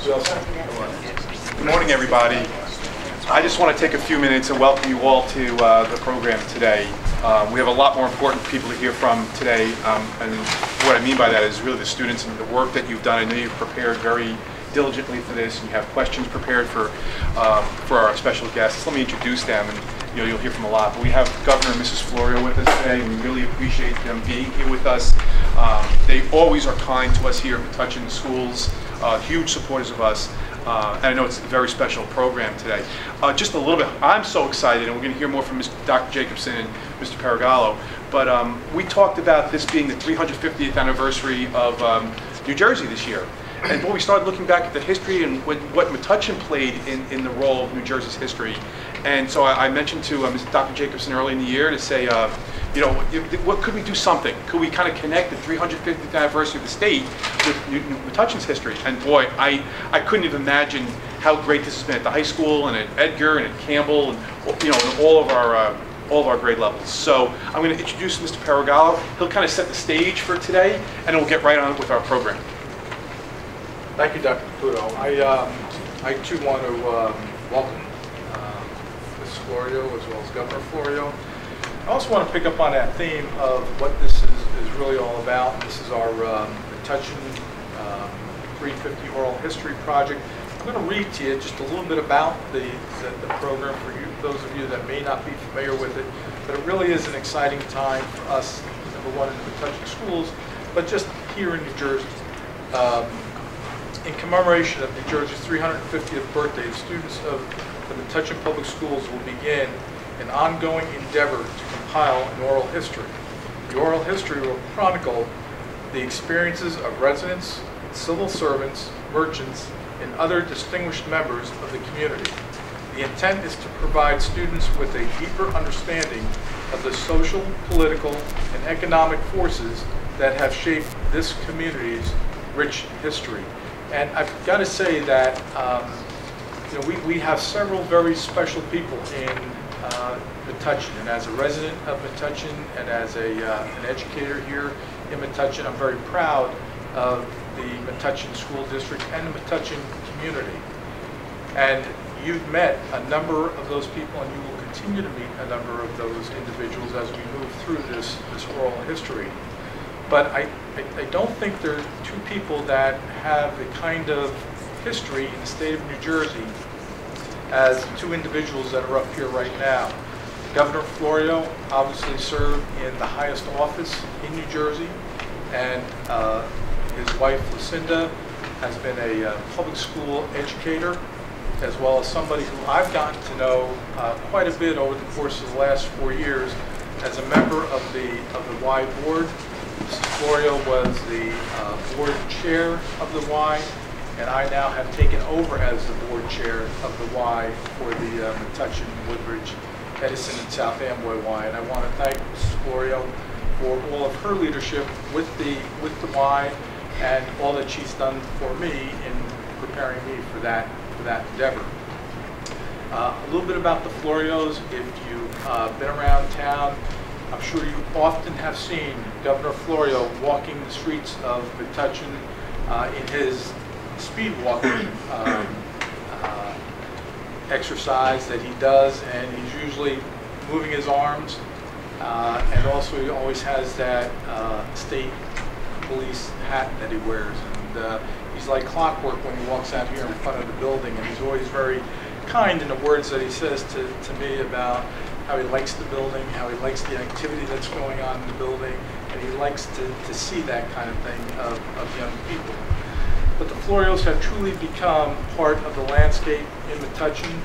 Good morning, everybody. I just want to take a few minutes and welcome you all to the program today. We have a lot more important people to hear from today, and what I mean by that is really the students and the work that you've done. I know you've prepared very diligently for this, and you have questions prepared for our special guests. Let me introduce them, and you'll hear from a lot. But we have Governor and Mrs. Florio with us today, and we really appreciate them being here with us. They always are kind to us here at Metuchen Schools, huge supporters of us. And I know it's a very special program today. Just a little bit, I'm so excited, and we're going to hear more from Dr. Jacobson and Mr. Paragallo, but we talked about this being the 350th anniversary of New Jersey this year. And when we started looking back at the history and what Metuchen played in the role of New Jersey's history, and so I mentioned to Dr. Jacobson early in the year to say, what could we do something? Could we kind of connect the 350th anniversary of the state with Metuchen's history? And boy, I couldn't even imagine how great this has been at the high school and at Edgar and at Campbell and in all of our grade levels. So I'm going to introduce Mr. Paragallo. He'll kind of set the stage for today, and we'll get right on with our program. Thank you, Dr. Caputo. I too want to welcome Ms. Florio as well as Governor Florio. I also want to pick up on that theme of what this is really all about. This is our Metuchen 350 Oral History Project. I'm going to read to you just a little bit about the program for you, those of you that may not be familiar with it. But it really is an exciting time for us, number one, in the Metuchen schools, but just here in New Jersey. In commemoration of New Jersey's 350th birthday, the students of the Metuchen Public Schools will begin an ongoing endeavor to compile an oral history. The oral history will chronicle the experiences of residents, civil servants, merchants, and other distinguished members of the community. The intent is to provide students with a deeper understanding of the social, political, and economic forces that have shaped this community's rich history. And I've got to say that we have several very special people in Metuchen, and as a resident of Metuchen and as an educator here in Metuchen, I'm very proud of the Metuchen School District and the Metuchen community. And you've met a number of those people, and you will continue to meet a number of those individuals as we move through this oral history. But I don't think there are two people that have the kind of history in the state of New Jersey as two individuals that are up here right now. Governor Florio obviously served in the highest office in New Jersey, and his wife Lucinda has been a public school educator, as well as somebody who I've gotten to know quite a bit over the course of the last 4 years as a member of the Y board. Mrs. Florio was the board chair of the Y, and I now have taken over as the board chair of the Y for the Metuchen, Woodbridge, Edison, and South Amboy Y. And I want to thank Mrs. Florio for all of her leadership with the Y and all that she's done for me in preparing me for that endeavor. A little bit about the Florios. If you've been around town, I'm sure you often have seen Governor Florio walking the streets of Metuchen in his speed walking exercise that he does, and he's usually moving his arms, and also he always has that state police hat that he wears, and he's like clockwork when he walks out here in front of the building, and he's always very kind in the words that he says to me about how he likes the building, how he likes the activity that's going on in the building, and he likes to see that kind of thing of young people. But the Florios have truly become part of the landscape in Metuchen.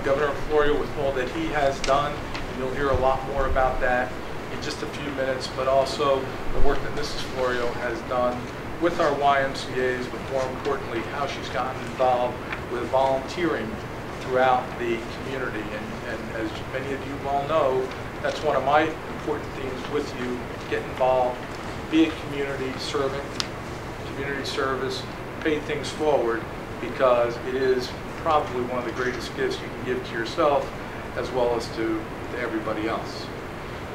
Governor Florio, with all that he has done, and you'll hear a lot more about that in just a few minutes, but also the work that Mrs. Florio has done with our YMCAs, but more importantly, how she's gotten involved with volunteering throughout the community. And as many of you well know, that's one of my important themes with you: get involved, be a community servant, community service, pay things forward, because it is probably one of the greatest gifts you can give to yourself as well as to everybody else.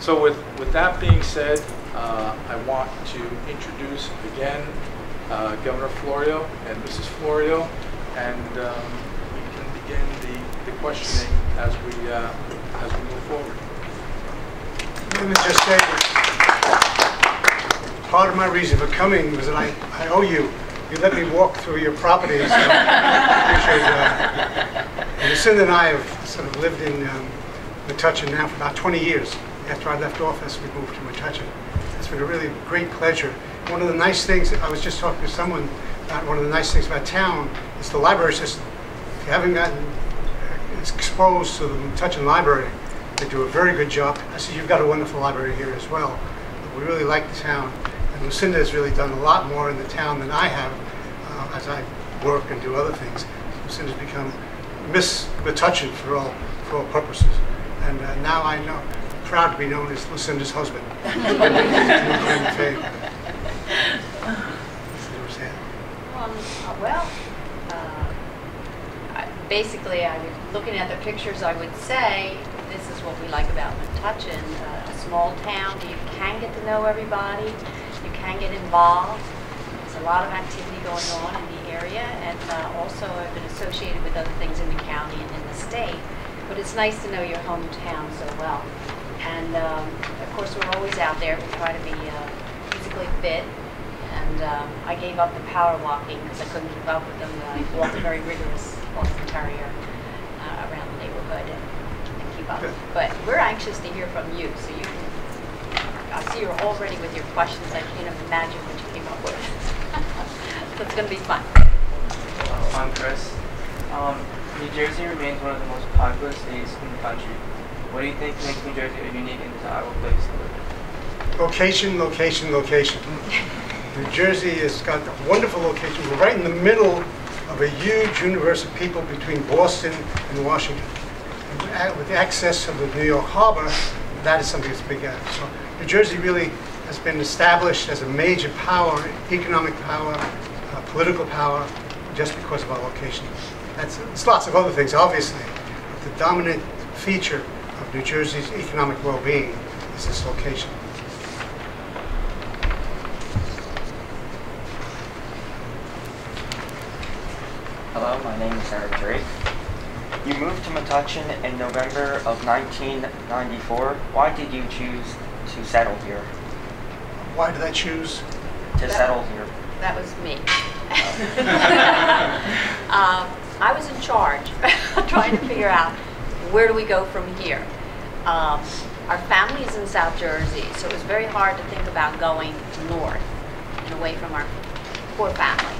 So with that being said, I want to introduce again Governor Florio and Mrs. Florio, and we can begin the questioning as we move forward. Let me just say that part of my reason for coming was that I owe you. You let me walk through your properties. So I appreciate that. And Lucinda and I have sort of lived in Metuchen now for about 20 years. After I left office, we moved to Metuchen. It's been a really great pleasure. One of the nice things, I was just talking to someone about one of the nice things about town is the library system. If you haven't gotten exposed to the Metuchen Library, they do a very good job. I see you've got a wonderful library here as well. We really like the town. And Lucinda has really done a lot more in the town than I have as I work and do other things. Lucinda's become Miss Metuchen for all purposes. And now I know, proud to be known as Lucinda's husband. Basically, looking at the pictures, I would say this is what we like about Metuchen, a small town. You can get to know everybody. You can get involved. There's a lot of activity going on in the area, and also I've been associated with other things in the county and in the state. But it's nice to know your hometown so well. And of course, we're always out there. We try to be physically fit. And I gave up the power walking because I couldn't keep up with them. I walked a very rigorous Boston Terrier around the neighborhood and keep up. But we're anxious to hear from you. So I see you're already with your questions. I can't imagine what you came up with. So it's going to be fun. I'm Chris. New Jersey remains one of the most populous states in the country. What do you think makes New Jersey a unique and desirable place to live? Location, location, location. New Jersey has got a wonderful location. We're right in the middle of a huge universe of people between Boston and Washington. And with the access of the New York Harbor, that is something that's big at. So New Jersey really has been established as a major power, economic power, political power, just because of our location. There's lots of other things, obviously, but the dominant feature of New Jersey's economic well-being is this location. Hello, my name is Eric Drake. You moved to Metuchen in November of 1994. Why did you choose to settle here? Why did I choose? To settle here. That was me. I was in charge, trying to figure out where do we go from here. Our family is in South Jersey, so it was very hard to think about going north and away from our poor family.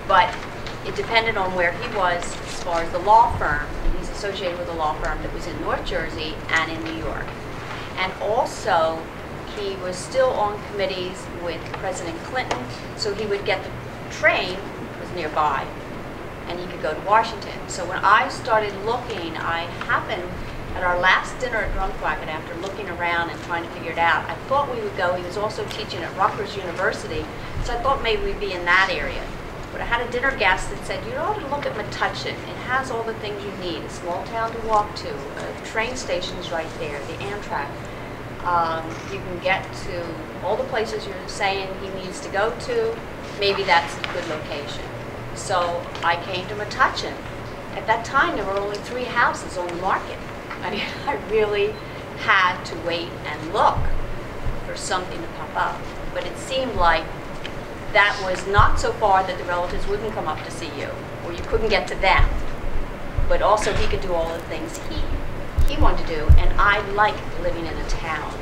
But it depended on where he was as far as the law firm. And he's associated with a law firm that was in North Jersey and in New York. And also, he was still on committees with President Clinton, so he would get the train, it was nearby, and he could go to Washington. So when I started looking, I happened at our last dinner at Drumthwacket, after looking around and trying to figure it out, I thought we would go. He was also teaching at Rutgers University, so I thought maybe we'd be in that area. But I had a dinner guest that said, you ought to look at Metuchen. It has all the things you need. A small town to walk to. Train station's right there, the Amtrak. You can get to all the places you're saying he needs to go to. Maybe that's a good location. So I came to Metuchen. At that time, there were only 3 houses on the market. I mean, I really had to wait and look for something to pop up. But it seemed like that was not so far that the relatives wouldn't come up to see you, or you couldn't get to them. But also he could do all the things he wanted to do, and I like living in a town.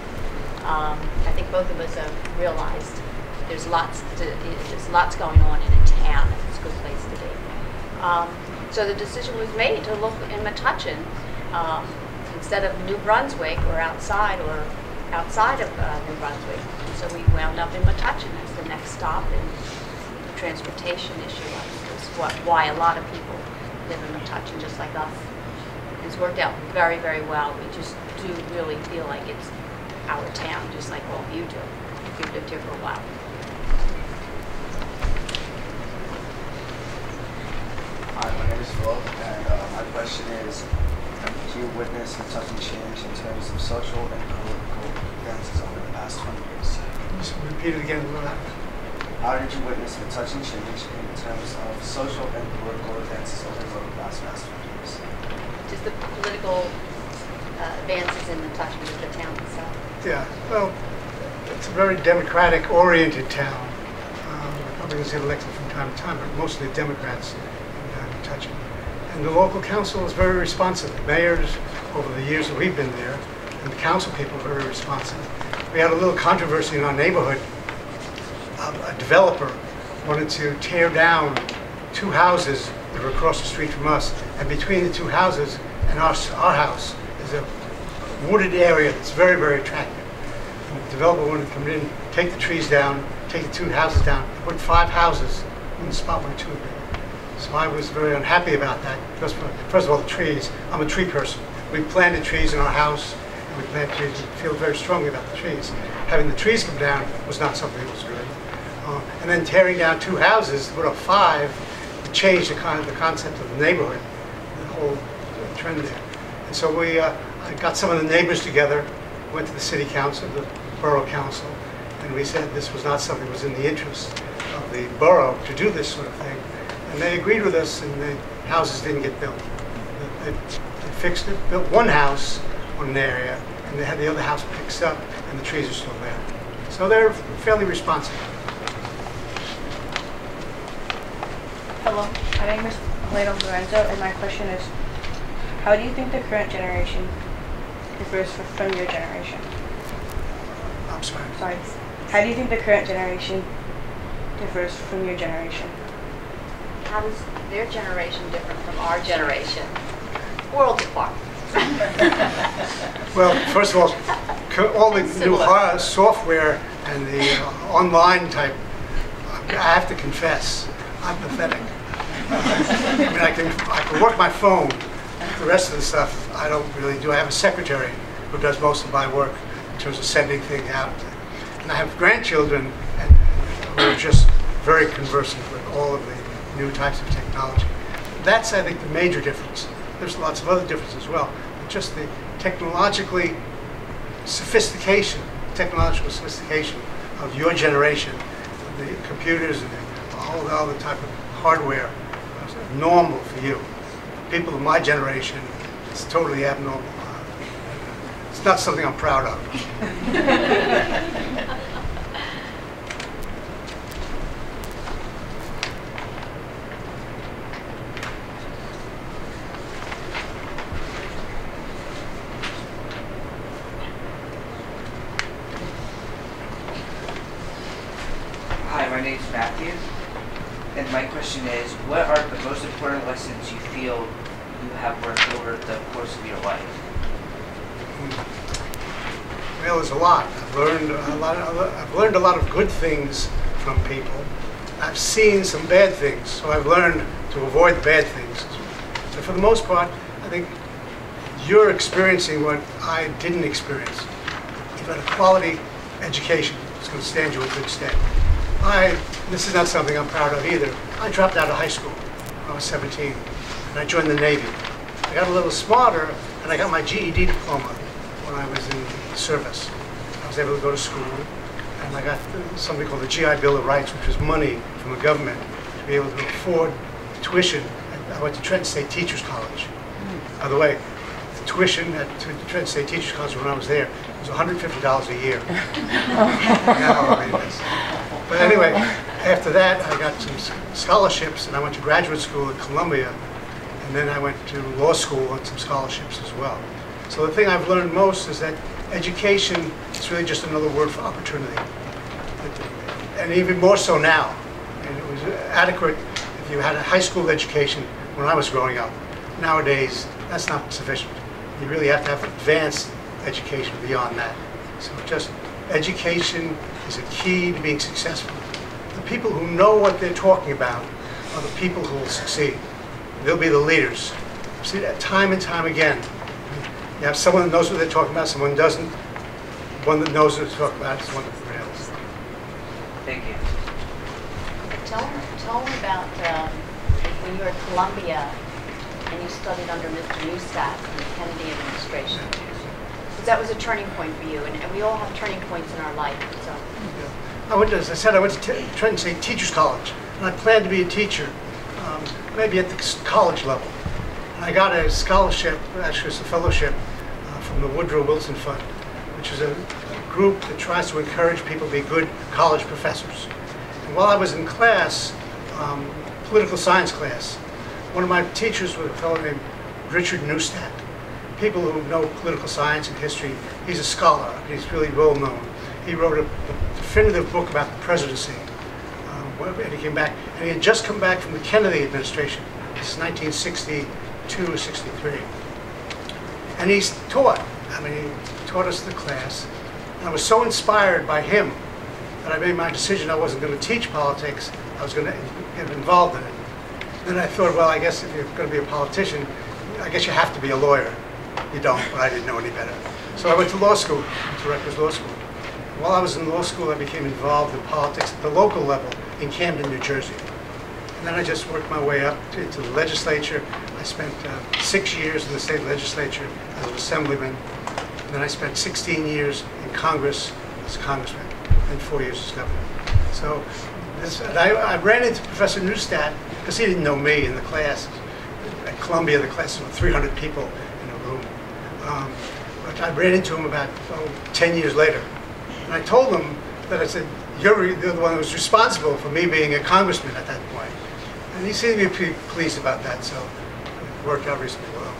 I think both of us have realized there's lots going on in a town, and it's a good place to be. So the decision was made to look in Metuchen instead of New Brunswick or outside of New Brunswick. So we wound up in Metuchen as the next stop, and the transportation issue was why a lot of people live in Metuchen just like us. It's worked out very, very well. We just do really feel like it's our town, just like all of you do. You've lived here for a while. Hi, my name is Flo, and my question is, do you witness Metuchen change in terms of social and political events over the past 20 years? Just repeat it again. How did you witness the touching change in terms of social and political advances over the last 50 years? Just the political advances in the touch with the town itself. Yeah, well, it's a very democratic-oriented town. Republicans get elected from time to time, but mostly Democrats in touch. And the local council is very responsive. The mayors, over the years that we've been there, and the council people are very responsive. We had a little controversy in our neighborhood. A developer wanted to tear down 2 houses that were across the street from us, and between the 2 houses and our house is a wooded area that's very, very attractive. And the developer wanted to come in, take the trees down, take the 2 houses down, put 5 houses in the spot where 2 would be. So I was very unhappy about that. Because first of all, the trees. I'm a tree person. We planted trees in our house, and we planted trees. We feel very strongly about the trees. Having the trees come down was not something that was good. And then tearing down 2 houses, put up 5, it changed the concept of the neighborhood, the whole trend there. And so I got some of the neighbors together, went to the city council, the borough council, and we said this was not something that was in the interest of the borough to do this sort of thing. And they agreed with us, and the houses didn't get built. They fixed it, built 1 house on an area, and they had the other house fixed up, and the trees are still there. So they're fairly responsive. Hello, my name is Leno Lorenzo, and my question is, how do you think the current generation differs from your generation? I'm sorry. Sorry. How do you think the current generation differs from your generation? How does their generation different from our generation? Worlds apart. Well, first of all the new software and the online type, I have to confess, I'm pathetic. I mean, I can work my phone. The rest of the stuff I don't really do. I have a secretary who does most of my work in terms of sending things out. And I have grandchildren who are just very conversant with all of the new types of technology. That's, I think, the major difference. There's lots of other differences as well. But just the technological sophistication of your generation, the computers and all the other type of hardware is normal for you. People of my generation, it's totally abnormal. It's not something I'm proud of. Hi, my name is Matthew, and my question is, what are the most important lessons you feel you have learned over the course of your life? Well, there's a lot. I've learned a lot of good things from people. I've seen some bad things, so I've learned to avoid bad things. So for the most part, I think you're experiencing what I didn't experience. You've had a quality education. It's going to stand you in good stead. This is not something I'm proud of either. I dropped out of high school when I was 17, and I joined the Navy. I got a little smarter, and I got my GED diploma when I was in the service. I was able to go to school, and I got something called the GI Bill of Rights, which was money from the government to be able to afford tuition. I went to Trenton State Teachers College. By the way, the tuition at Trenton State Teachers College when I was there was $150 a year. But anyway, after that, I got some scholarships, and I went to graduate school at Columbia, and then I went to law school on some scholarships as well. So the thing I've learned most is that education is really just another word for opportunity. And even more so now. And it was adequate if you had a high school education when I was growing up. Nowadays, that's not sufficient. You really have to have advanced education beyond that. So just education is a key to being successful. The people who know what they're talking about are the people who will succeed. They'll be the leaders. See that time and time again. You have someone that knows what they're talking about, someone who doesn't. One that knows what they're talking about is one that prevails. Thank you. Tell me about when you were at Columbia and you studied under Mr. Neustadt in the Kennedy administration. Because that was a turning point for you, and we all have turning points in our life. So as I said, I went to Trenton State Teachers College, and I planned to be a teacher, maybe at the college level. And I got a scholarship, actually it's a fellowship, from the Woodrow Wilson Fund, which is a group that tries to encourage people to be good college professors. And while I was in class, political science class, one of my teachers was a fellow named Richard Neustadt. People who know political science and history, he's a scholar, he's really well known. He wrote a definitive book about the presidency, and he came back, and he had just come back from the Kennedy administration. This is 1962 or 63. And he's taught, he taught us the class. And I was so inspired by him that I made my decision I wasn't going to teach politics, I was going to get involved in it. Then I thought, well, I guess if you're going to be a politician, I guess you have to be a lawyer. You don't, but I didn't know any better. So I went to law school, to Rutgers Law School. While I was in law school, I became involved in politics at the local level in Camden, New Jersey. And then I just worked my way up into the legislature. I spent 6 years in the state legislature as an assemblyman. And then I spent 16 years in Congress as a congressman and 4 years as governor. So I ran into Professor Neustadt because he didn't know me in the class. At Columbia, the class was 300 people in a room. But I ran into him about 10 years later. And I told him that I said, you're the one who was responsible for me being a congressman at that point. And he seemed to be pretty pleased about that, so it worked out reasonably well.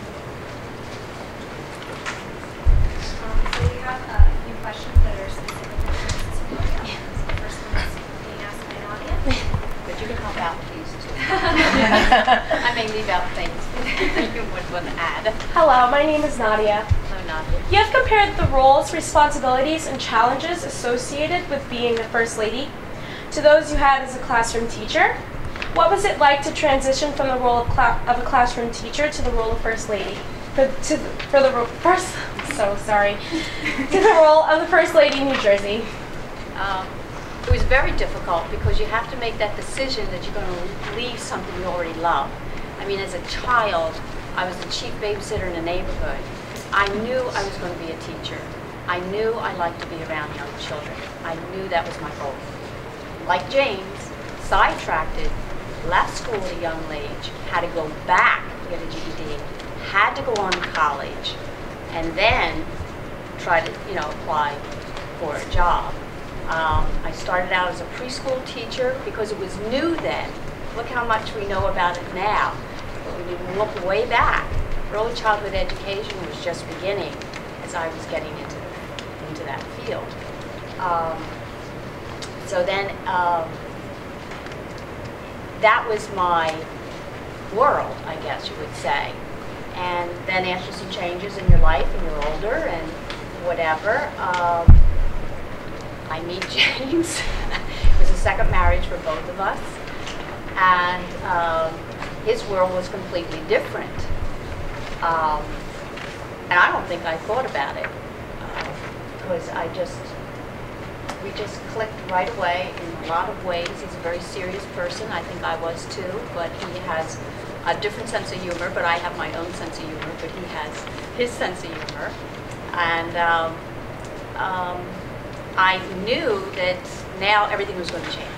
So we have a few questions that are specific to Florio. So the first one is being asked by an audience. But you can help out, please, too. I may leave out things you would want to add. Hello, my name is Nadia. Hello, Nadia. You have compared the roles, responsibilities, and challenges associated with being the First Lady to those you had as a classroom teacher. What was it like to transition from the role of a classroom teacher to the role of First Lady? To the role of the First Lady in New Jersey. It was very difficult because you have to make that decision that you're going to leave something you already love. I mean, as a child, I was the chief babysitter in the neighborhood. I knew I was going to be a teacher. I knew I liked to be around young children. I knew that was my goal. Like James, sidetracked, left school at a young age, had to go back to get a GED, had to go on to college, and then try to, apply for a job. I started out as a preschool teacher because it was new then. Look how much we know about it now. But when you look way back, early childhood education was just beginning as I was getting into that field. So then that was my world, I guess you would say. And then after some changes in your life and you're older and whatever, I meet James. It was a second marriage for both of us. And his world was completely different. And I don't think I thought about it because we just clicked right away in a lot of ways. He's a very serious person. I think I was too, but he has a different sense of humor, but I have my own sense of humor, but he has his sense of humor. And I knew that now everything was going to change.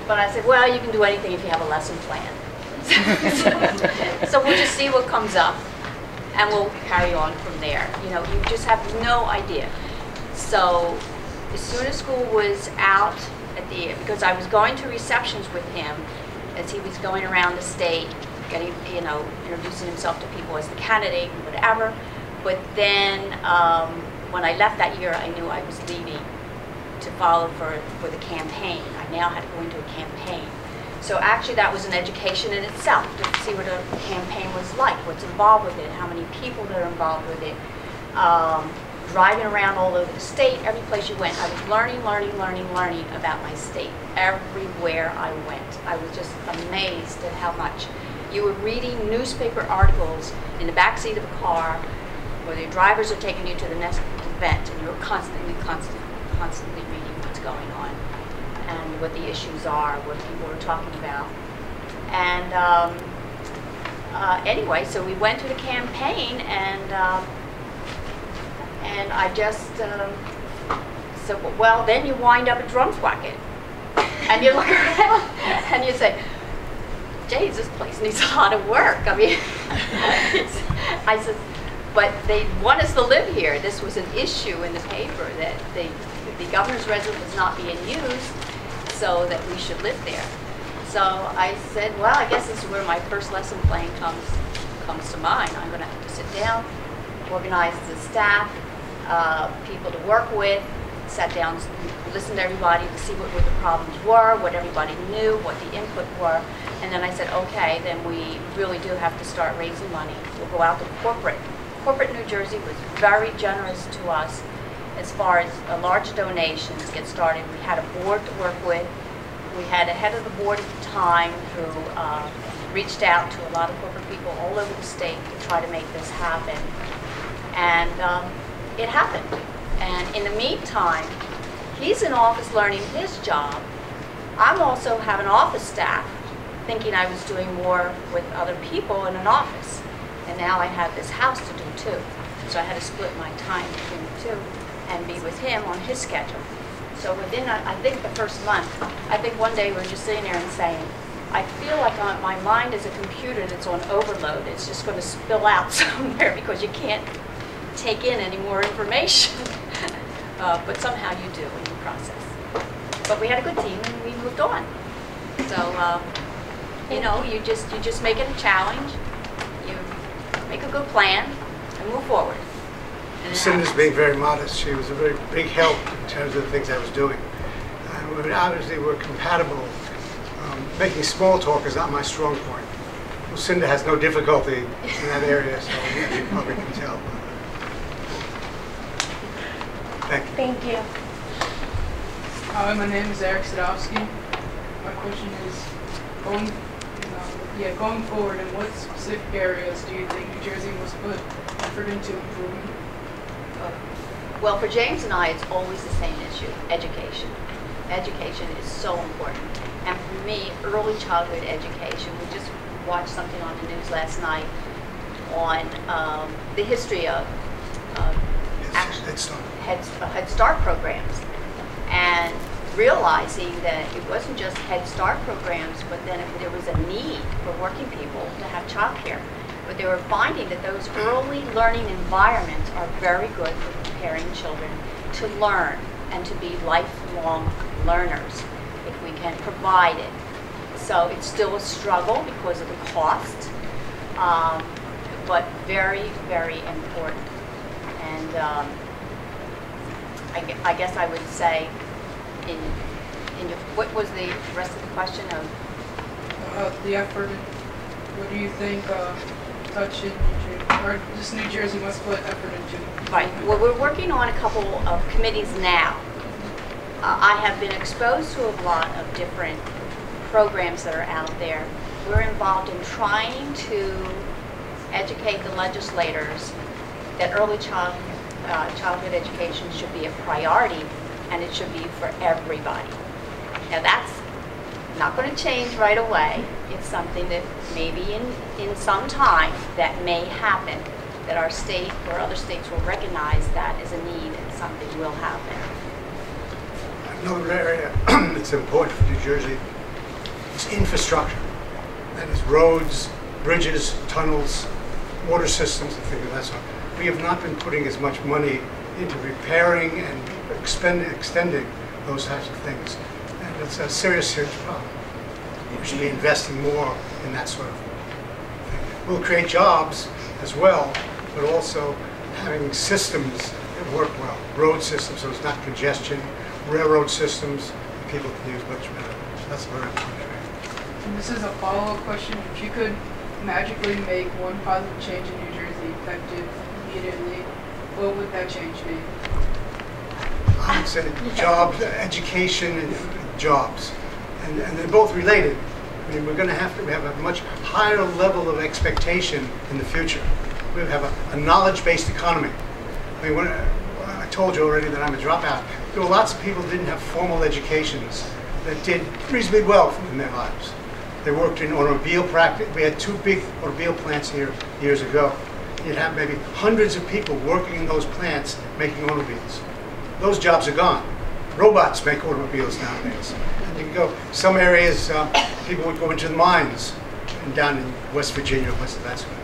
But I said, well, you can do anything if you have a lesson plan. So we'll just see what comes up, and we'll carry on from there. You just have no idea. So as soon as school was out, because I was going to receptions with him as he was going around the state, getting, introducing himself to people as the candidate and whatever. But then when I left that year, I knew I was leaving to follow for the campaign. I now had to go into a campaign. So actually that was an education in itself, to see what a campaign was like, what's involved with it, how many people that are involved with it. Driving around all over the state, every place you went, I was learning about my state. Everywhere I went, I was just amazed at how much. You were reading newspaper articles in the backseat of a car, where the drivers are taking you to the next event, and you're constantly reading what's going on and what the issues are, what people are talking about. And anyway, so we went to the campaign, and I just said, well, then you wind up at Drumthwacket. And you look around and you say, geez, this place needs a lot of work. I mean, I said, but they want us to live here. This was an issue in the paper that the governor's residence was not being used, so that we should live there. So I said, well, I guess this is where my first lesson plan comes to mind. I'm going to have to sit down, organize the staff, people to work with, sat down, listened to everybody to see what the problems were, what everybody knew, what the input were. And then I said, okay, then we really do have to start raising money. We'll go out to corporate. Corporate New Jersey was very generous to us as far as large donations get started. We had a board to work with. We had a head of the board at the time who reached out to a lot of corporate people all over the state to try to make this happen. And it happened. And in the meantime, he's in office learning his job. I'm also having office staff, thinking I was doing more with other people in an office. And now I have this house to do too. So I had to split my time between the two and be with him on his schedule. So within, I think the first month, I think one day we were just sitting there and saying, I feel like my mind is a computer that's on overload. It's just going to spill out somewhere because you can't take in any more information. But somehow you do in the process. But we had a good team and we moved on. So, you know, you just make it a challenge. You make a good plan and move forward. Cinda's being very modest. She was a very big help in terms of the things I was doing. Obviously, we're compatible. Making small talk is not my strong point. Lucinda has no difficulty in that area, so you probably can tell. Thank you. Thank you. Hi, my name is Eric Sadowski. My question is, going forward, in what specific areas do you think New Jersey must put effort into improving? Well, for James and I, it's always the same issue, education. Education is so important. And for me, early childhood education, we just watched something on the news last night on the history of Head Start programs. And realizing that it wasn't just Head Start programs, but then if there was a need for working people to have childcare. But they were finding that those early learning environments are very good for preparing children to learn and to be lifelong learners if we can provide it. So it's still a struggle because of the cost, but very, very important. And I guess I would say, what was the rest of the question of? The effort. What do you think Touch in New Jersey, or just New Jersey must put effort into? Right. Well, we're working on a couple of committees now. I have been exposed to a lot of different programs that are out there. We're involved in trying to educate the legislators that early childhood education should be a priority and it should be for everybody. Now that's not going to change right away. It's something that maybe in some time that may happen, that our state or other states will recognize that as a need and something will happen. Another area that's important for New Jersey is infrastructure. That is roads, bridges, tunnels, water systems, and things of that sort. We have not been putting as much money into repairing and extending those types of things. And it's a serious, serious problem. We should be investing more in that sort of thing. We'll create jobs as well, but also having systems that work well. Road systems, so it's not congestion. Railroad systems, people can use much better. So that's very important. And this is a follow-up question. If you could magically make one positive change in New Jersey effective immediately, what would that change be? I would say jobs, education, and jobs. And they're both related. I mean, we're going to have a much higher level of expectation in the future. We have a knowledge-based economy. I mean, I told you already that I'm a dropout. There were lots of people who didn't have formal educations that did reasonably well in their lives. They worked in automobile practice. We had 2 big automobile plants here years ago. You'd have maybe hundreds of people working in those plants making automobiles. Those jobs are gone. robots make automobiles nowadays. And you can go, some areas, people would go into the mines and down in West Virginia, west of that sort.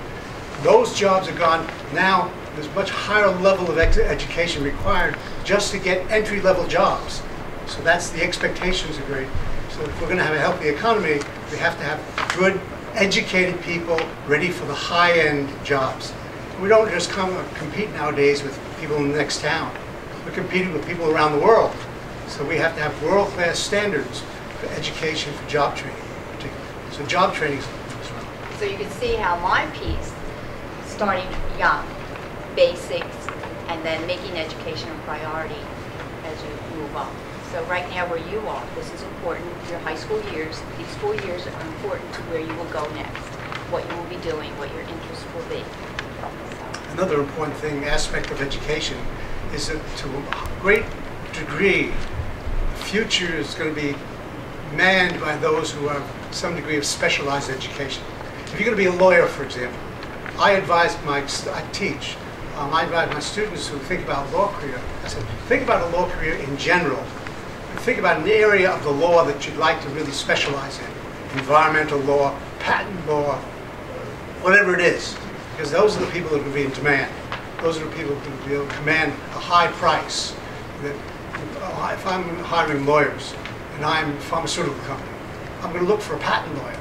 Those jobs are gone. Now there's much higher level of education required just to get entry-level jobs. So that's the expectations are great. So if we're going to have a healthy economy, we have to have good, educated people ready for the high-end jobs. We don't just compete nowadays with people in the next town. We're competing with people around the world. So we have to have world-class standards for education, for job training in particular. So job training is as well. So you can see how my piece, starting young, basics, and then making education a priority as you move up. So right now where you are, this is important, your high school years. These 4 years are important to where you will go next, what you will be doing, what your interests will be. Another important aspect of education is that to a great degree, the future is going to be manned by those who have some degree of specialized education. If you're going to be a lawyer, for example, I teach my students who think about a law career, I said, think about a law career in general. Think about an area of the law that you'd like to really specialize in. Environmental law, patent law, whatever it is. Because those are the people that will be in demand. Those are the people who will be able to command a high price. If I'm hiring lawyers and I'm a pharmaceutical company, I'm going to look for a patent lawyer.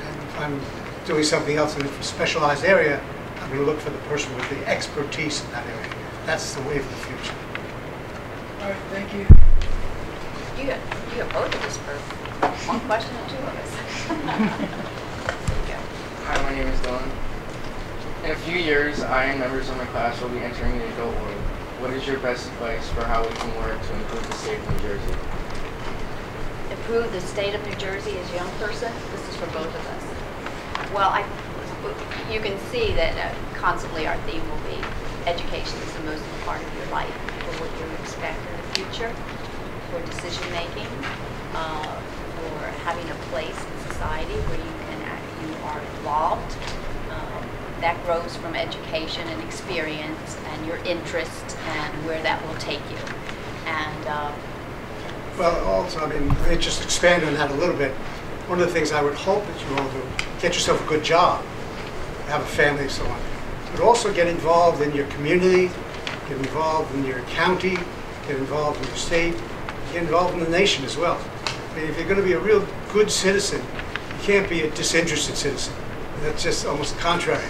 And if I'm doing something else in a specialized area, I'm going to look for the person with the expertise in that area. That's the way of the future. All right, thank you. You got both of us for one question and 2 of us. Hi, my name is Dylan. In a few years, I and members of my class will be entering the adult world. What is your best advice for how we can work to improve the state of New Jersey? Improve the state of New Jersey as a young person? This is for both of us. Well, you can see that constantly our theme will be education is the most important part of your life, for what you expect in the future, for decision making, for having a place in society where you are involved. That grows from education and experience and your interest and where that will take you. And well, also, let me just expand on that a little bit. One of the things I would hope that you all do, get yourself a good job, have a family and so on, but also get involved in your community, get involved in your county, get involved in your state, get involved in the nation as well. I mean, if you're going to be a real good citizen, you can't be a disinterested citizen. That's just almost contrary.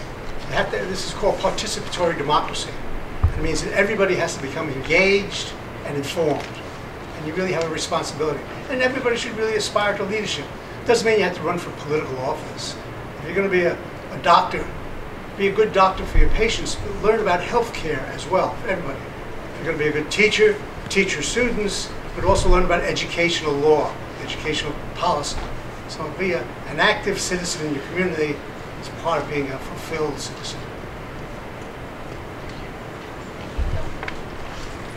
This is called participatory democracy. It means that everybody has to become engaged and informed. And you really have a responsibility. And everybody should really aspire to leadership. It doesn't mean you have to run for political office. If you're going to be a doctor, be a good doctor for your patients, but learn about health care as well for everybody. If you're going to be a good teacher, teach your students, but also learn about educational law, educational policy. So be an active citizen in your community. It's part of being a fulfilled citizen.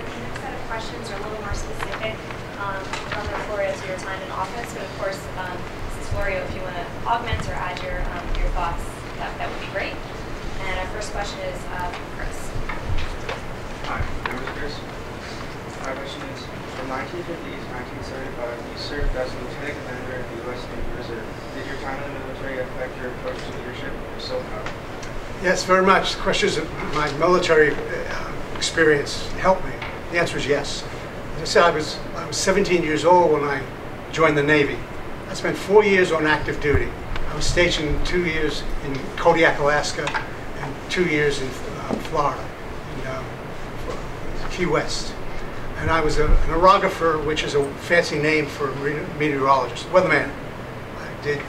The next set of questions are a little more specific from the Florio to your time in office, but of course, Mrs. Florio, if you want to augment or add your thoughts, that would be great. And our first question is Chris. Hi, my name is Chris. My question is, from 1950 to 1975, you served as a lieutenant commander in the U.S. Navy Reserve. Did your time in the military affect your approach to leadership? If so, how? Yes, very much. The question is, my military experience helped me. The answer is yes. As I said, I was 17 years old when I joined the Navy. I spent 4 years on active duty. I was stationed 2 years in Kodiak, Alaska, and 2 years in Florida, in Key West. And I was an orographer, which is a fancy name for a meteorologist, weatherman. I did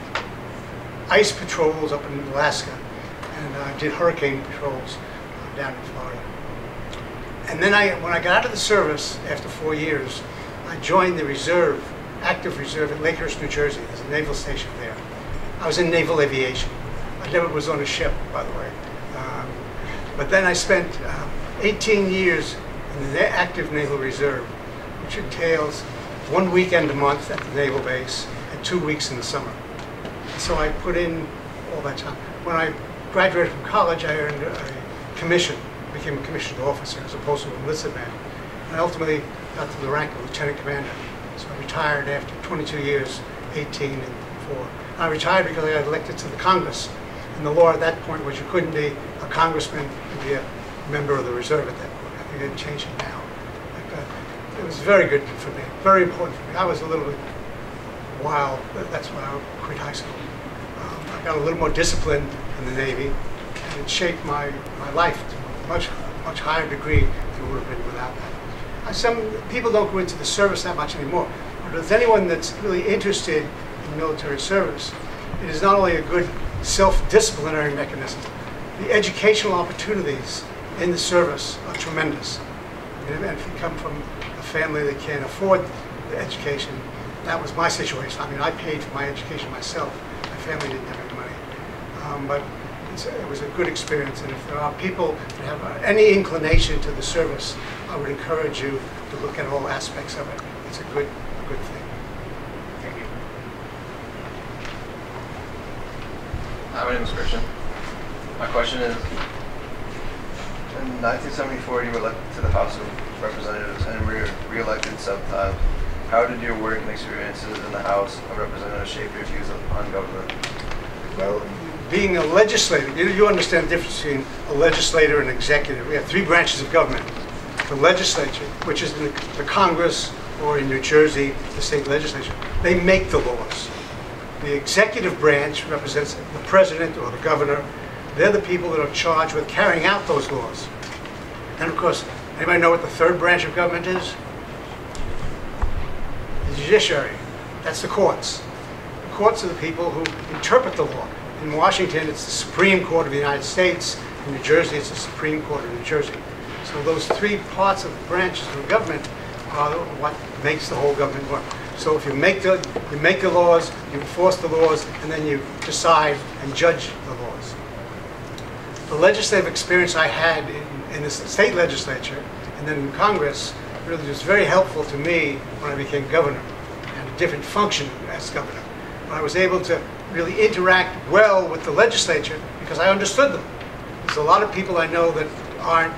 ice patrols up in Alaska, and I did hurricane patrols down in Florida. And then when I got out of the service after 4 years, I joined the reserve, active reserve at Lakehurst, New Jersey. There's a naval station there. I was in naval aviation. I never was on a ship, by the way. But then I spent 18 years in the active naval reserve, which entails 1 weekend a month at the naval base and 2 weeks in the summer. So I put in all that time. When I graduated from college, I earned a commission, became a commissioned officer as opposed to an enlisted man. And I ultimately got to the rank of lieutenant commander. So I retired after 22 years, 18 and 4. I retired because I got elected to the Congress. And the law at that point was you couldn't be a congressman and be a member of the reserve at that point. I think they've changed it now. It was very good for me, very important for me. I was a little bit wild. That's when I quit high school. I got a little more disciplined in the Navy, and it shaped my life to a much higher degree than it would have been without that. Some people don't go into the service that much anymore, but if anyone that's really interested in military service, it is not only a good self-disciplinary mechanism, the educational opportunities in the service are tremendous. And if you come from a family that can't afford the education, that was my situation. I mean, I paid for my education myself. My family didn't have any money. But it was a good experience, and if there are people that have any inclination to the service, I would encourage you to look at all aspects of it. It's a good thing. Thank you. Hi, my name is Christian. My question is, in 1974 you were elected to the House of Representatives and were re-elected 7 times. How did your work and experiences in the House of Representatives shape your views on government? Well, being a legislator, you understand the difference between a legislator and executive. We have 3 branches of government. The legislature, which is in the Congress, or in New Jersey, the state legislature, they make the laws. The executive branch represents the president or the governor. They're the people that are charged with carrying out those laws. And of course, anybody know what the 3rd branch of government is? The judiciary. That's the courts. The courts are the people who interpret the law. In Washington, it's the Supreme Court of the United States. In New Jersey, it's the Supreme Court of New Jersey. So those 3 parts of the branches of the government are what makes the whole government work. So if you make the laws, you enforce the laws, and then you decide and judge the laws. The legislative experience I had in the state legislature and then in Congress really was very helpful to me when I became governor. I had a different function as governor. But I was able to really interact well with the legislature because I understood them. There's a lot of people I know that aren't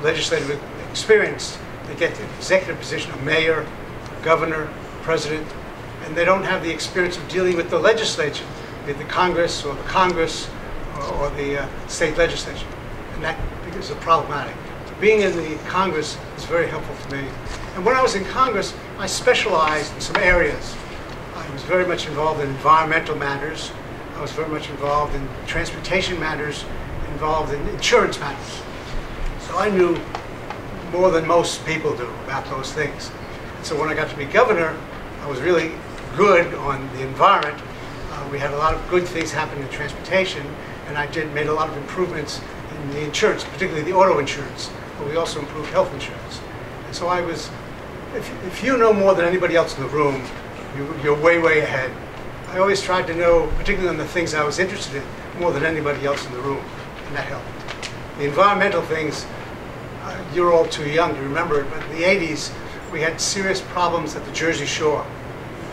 legislative experienced. They get the executive position of mayor, governor, president, and they don't have the experience of dealing with the legislature, be it the Congress or the state legislature. And that is problematic. So being in the Congress is very helpful to me. And when I was in Congress, I specialized in some areas. I was very much involved in environmental matters. I was very much involved in transportation matters, involved in insurance matters. So I knew more than most people do about those things. And so when I got to be governor, I was really good on the environment. We had a lot of good things happen in transportation, and I made a lot of improvements in the insurance, particularly the auto insurance, but we also improved health insurance. And so I was, if you know more than anybody else in the room, you're way, way ahead. I always tried to know, particularly on the things I was interested in, more than anybody else in the room, and that helped. The environmental things, you're all too young to remember it, but in the 80s, we had serious problems at the Jersey Shore.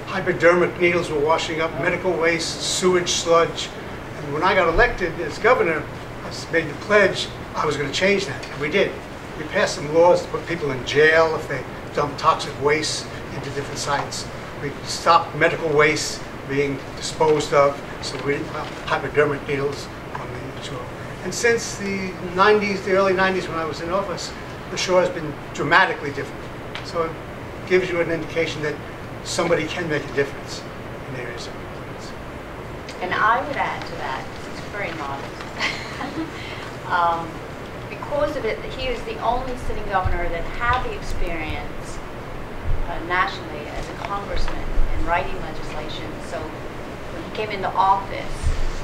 Hypodermic needles were washing up, medical waste, sewage sludge. And when I got elected as governor, I made the pledge I was going to change that, and we did. We passed some laws to put people in jail if they dump toxic waste into different sites. We stopped medical waste being disposed of, so we didn't have hypodermic needles on the shore. And since the 90s, the early 90s when I was in office, the shore has been dramatically different. So it gives you an indication that somebody can make a difference in areas of influence. And I would add to that, it's very modest, because of it, he was the only sitting governor that had the experience nationally as a congressman in writing legislation. So when he came into office,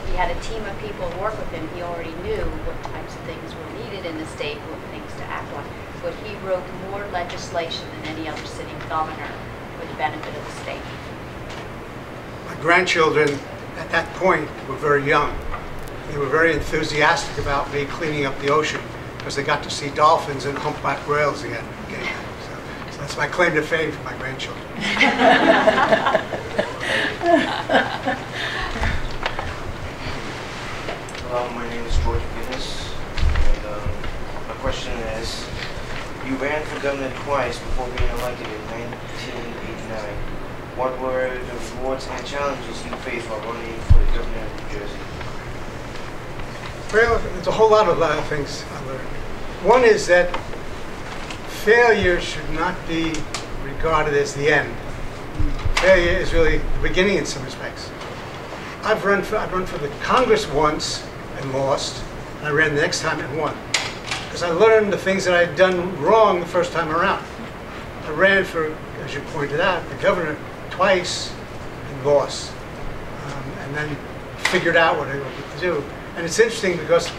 he had a team of people who work with him. He already knew what types of things were needed in the state, what things to act on. But he wrote more legislation than any other sitting governor for the benefit of the state. My grandchildren at that point were very young. They were very enthusiastic about me cleaning up the ocean because they got to see dolphins and humpback whales again. So that's my claim to fame for my grandchildren. Hello, my name is George Guinness, and my question is, you ran for governor in twice before being elected in 1989. What were the rewards and challenges you faced while running for the governor of New Jersey? Well, there's a whole lot of things I learned. One is that failure should not be regarded as the end. Failure is really the beginning in some respects. I've run for the Congress once and lost, and I ran the next time and won. Because I learned the things that I had done wrong the first time around. I ran for, as you pointed out, the governor twice and lost. And then figured out what I wanted to do. And it's interesting because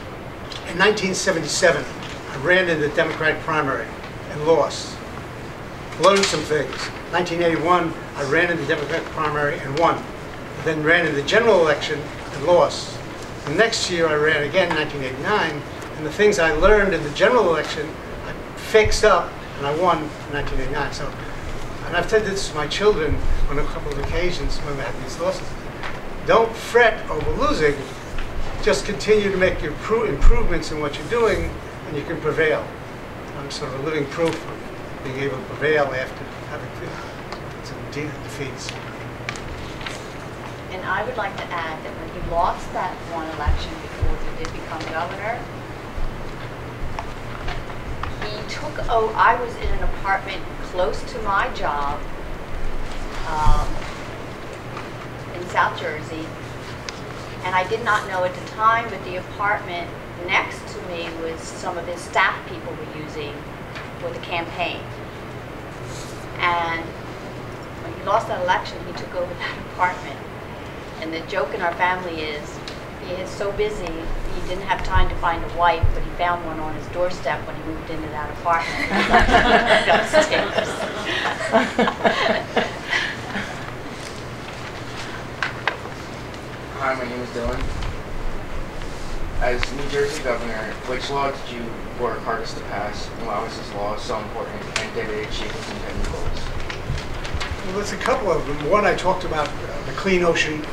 in 1977, I ran in the Democratic primary and lost. Learned some things. 1981, I ran in the Democratic primary and won. Then ran in the general election and lost. The next year I ran again in 1989, and the things I learned in the general election, I fixed up, and I won in 1989. So, and I've said this to my children on a couple of occasions when we had these losses. Don't fret over losing. Just continue to make your improvements in what you're doing, and you can prevail. I'm sort of a living proof of being able to prevail after having some defeats. And I would like to add that when he lost that one election before he did become governor, I was in an apartment close to my job in South Jersey, and I did not know at the time, but the apartment next to me was some of his staff people were using for the campaign. And when he lost that election, he took over that apartment. And the joke in our family is, he is so busy, he didn't have time to find a wife, but he found one on his doorstep when he moved into that apartment. Hi, my name is Dylan. As New Jersey governor, which law did you work hardest to pass, and why was this law so important, and did it achieve its intended goals? Well, there's a couple of them. One, I talked about the clean ocean